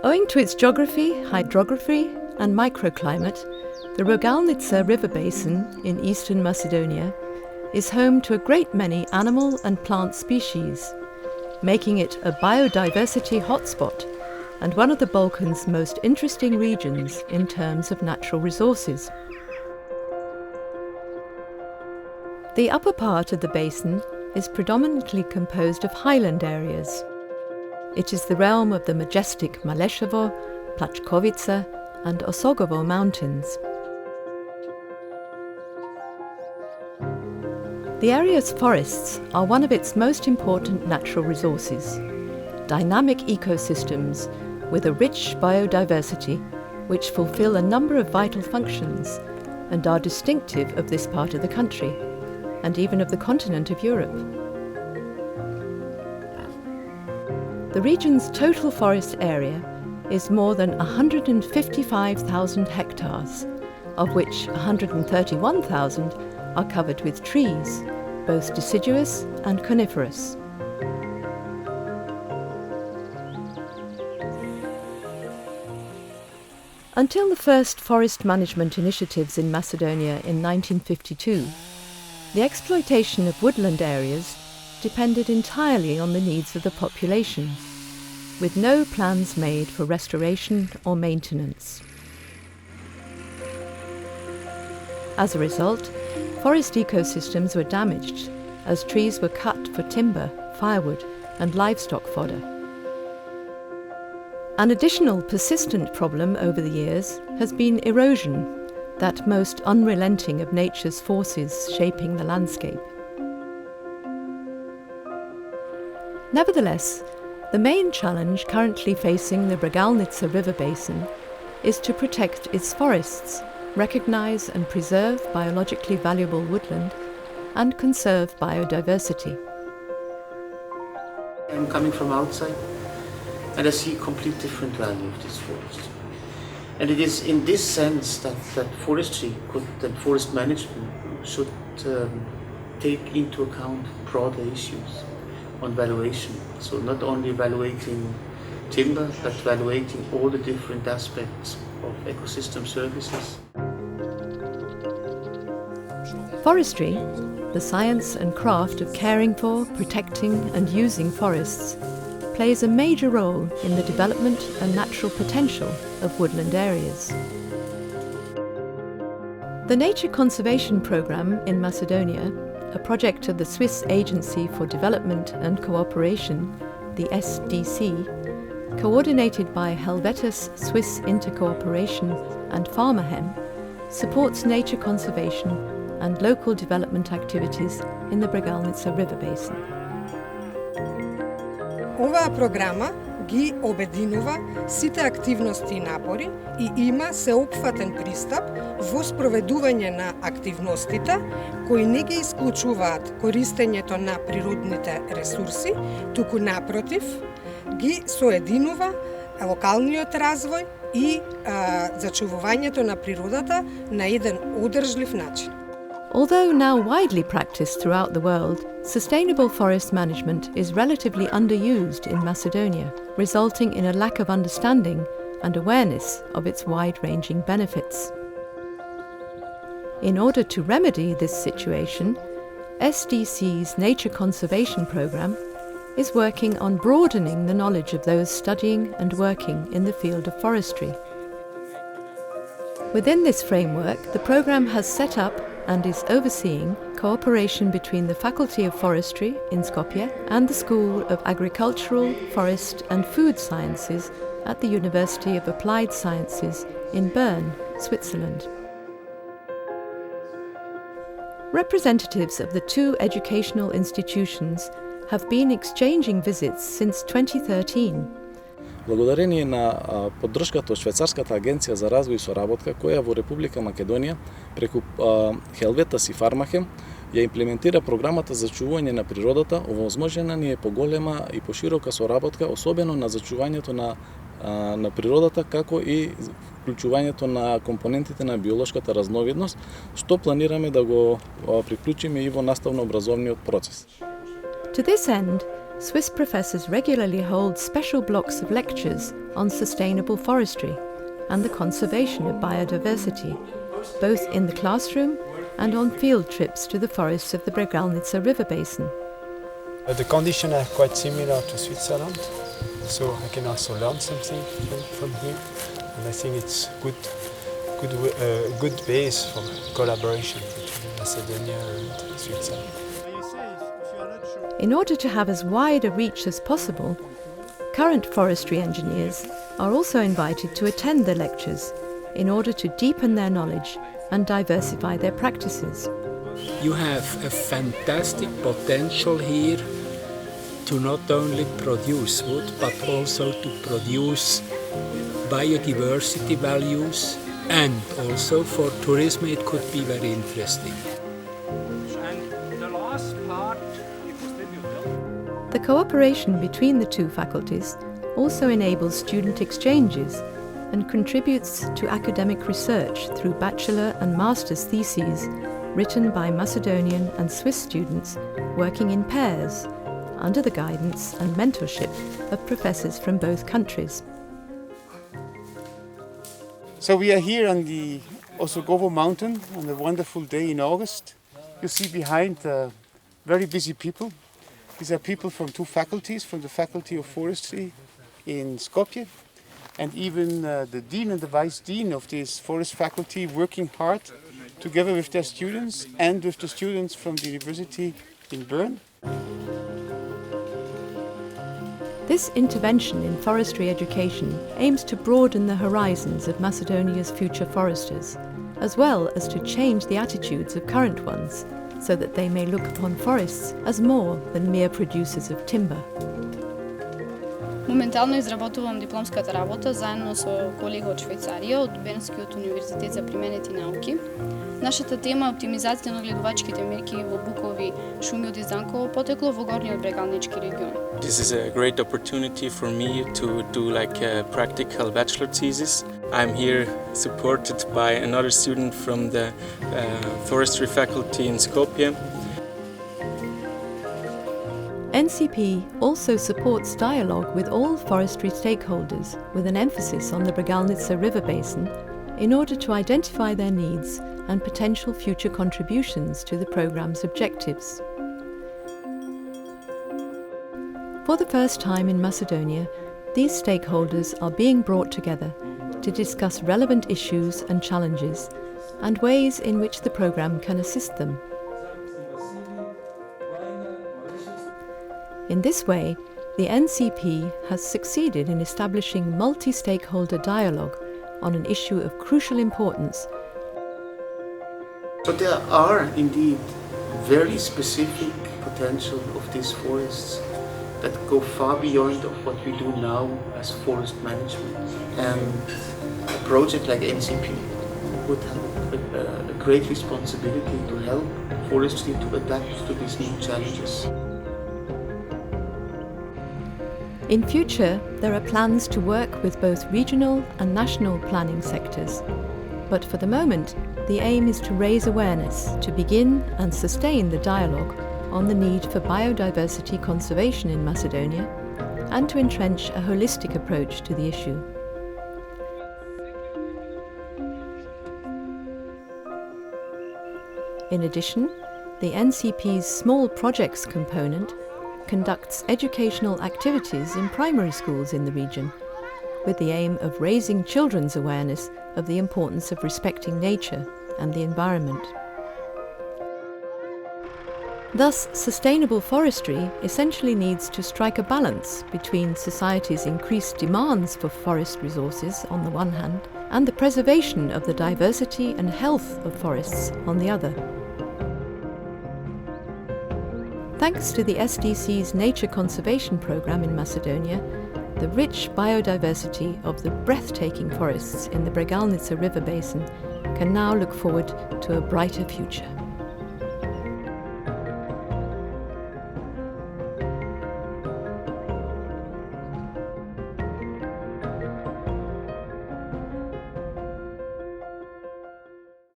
Owing to its geography, hydrography and microclimate, the Rogalnica river basin in eastern Macedonia is home to a great many animal and plant species, making it a biodiversity hotspot and one of the Balkans' most interesting regions in terms of natural resources. The upper part of the basin is predominantly composed of highland areas. It is the realm of the majestic Maleševo, Plachkovica and Osogovo mountains. The area's forests are one of its most important natural resources, dynamic ecosystems with a rich biodiversity which fulfill a number of vital functions and are distinctive of this part of the country, and even of the continent of Europe. The region's total forest area is more than 155,000 hectares, of which 131,000 are covered with trees, both deciduous and coniferous. Until the first forest management initiatives in Macedonia in 1952, the exploitation of woodland areas depended entirely on the needs of the population, with no plans made for restoration or maintenance. As a result, forest ecosystems were damaged as trees were cut for timber, firewood, and livestock fodder. An additional persistent problem over the years has been erosion, that most unrelenting of nature's forces shaping the landscape. Nevertheless, the main challenge currently facing the Rogalnica river basin is to protect its forests, recognise and preserve biologically valuable woodland, and conserve biodiversity. I'm coming from outside and I see a complete different value of this forest. And it is in this sense that forestry and forest management should take into account broader issues on valuation. So not only evaluating timber, but evaluating all the different aspects of ecosystem services. Forestry, the science and craft of caring for, protecting and using forests, plays a major role in the development and natural potential of woodland areas. The Nature Conservation Programme in Macedonia, a project of the Swiss Agency for Development and Cooperation, the SDC, coordinated by Helvetis Swiss Intercooperation and Farmerhem, supports nature conservation and local development activities in the Rogalnica river basin. Оваа програма ги обединува сите активности и напори и има сеопфатен пристап во спроведување на активностите кои не ги исклучуваат користењето на природните ресурси, туку напротив ги соединува локалниот развој и зачувувањето на природата на еден одржлив начин. Although now widely practiced throughout the world, sustainable forest management is relatively underused in Macedonia, resulting in a lack of understanding and awareness of its wide-ranging benefits. In order to remedy this situation, SDC's Nature Conservation Programme is working on broadening the knowledge of those studying and working in the field of forestry. Within this framework, the programme has set up and is overseeing cooperation between the Faculty of Forestry in Skopje and the School of Agricultural, Forest and Food Sciences at the University of Applied Sciences in Bern, Switzerland. Representatives of the two educational institutions have been exchanging visits since 2013. Благодарение на поддршката од Швајцарската агенција за развој и соработка, која во Република Македонија преку Helvetis и Farmerhem ја имплементира програмата за зачувување на природата, овозможена ни е поголема и поширока соработка, особено на зачувањето на природата, како и вклучувањето на компонентите на биолошката разновидност, што планираме да го приклучиме и во наставно-образовниот процес. To this end, Swiss professors regularly hold special blocks of lectures on sustainable forestry and the conservation of biodiversity, both in the classroom and on field trips to the forests of the Bregalnica River basin. The conditions are quite similar to Switzerland, so I can also learn something from here, and I think it's a good base for collaboration between Macedonia and Switzerland. In order to have as wide a reach as possible, current forestry engineers are also invited to attend the lectures in order to deepen their knowledge and diversify their practices. You have a fantastic potential here to not only produce wood, but also to produce biodiversity values, and also for tourism it could be very interesting. The cooperation between the two faculties also enables student exchanges and contributes to academic research through bachelor and master's theses written by Macedonian and Swiss students working in pairs under the guidance and mentorship of professors from both countries. So we are here on the Osogovo mountain on a wonderful day in August. You see behind very busy people. These are people from two faculties, from the Faculty of Forestry in Skopje, and even the dean and the vice dean of this forest faculty working hard together with their students and with the students from the university in Bern. This intervention in forestry education aims to broaden the horizons of Macedonia's future foresters, as well as to change the attitudes of current ones, so that they may look upon forests as more than mere producers of timber. Моментално изработувам дипломската работа заедно со колега од Швајцарија од Бернскиот универзитет за применети науки. Нашата тема е оптимизација на гледувачките мерки во букови шуми од Изданково потекло во горниот Брегалнички регион. This is a great opportunity for me to do like a practical bachelor thesis. I'm here supported by another student from the forestry faculty in Skopje. NCP also supports dialogue with all forestry stakeholders with an emphasis on the Bregalnica River basin in order to identify their needs and potential future contributions to the programme's objectives. For the first time in Macedonia, these stakeholders are being brought together to discuss relevant issues and challenges and ways in which the programme can assist them. In this way, the NCP has succeeded in establishing multi-stakeholder dialogue on an issue of crucial importance. So there are indeed very specific potential of these forests that go far beyond of what we do now as forest management. And a project like NCP would have a great responsibility to help forestry to adapt to these new challenges. In future, there are plans to work with both regional and national planning sectors. But for the moment, the aim is to raise awareness, to begin and sustain the dialogue on the need for biodiversity conservation in Macedonia, and to entrench a holistic approach to the issue. In addition, the NCP's Small Projects component conducts educational activities in primary schools in the region, with the aim of raising children's awareness of the importance of respecting nature and the environment. Thus, sustainable forestry essentially needs to strike a balance between society's increased demands for forest resources on the one hand, and the preservation of the diversity and health of forests on the other. Thanks to the SDC's Nature Conservation Programme in Macedonia, the rich biodiversity of the breathtaking forests in the Bregalnica River basin can now look forward to a brighter future.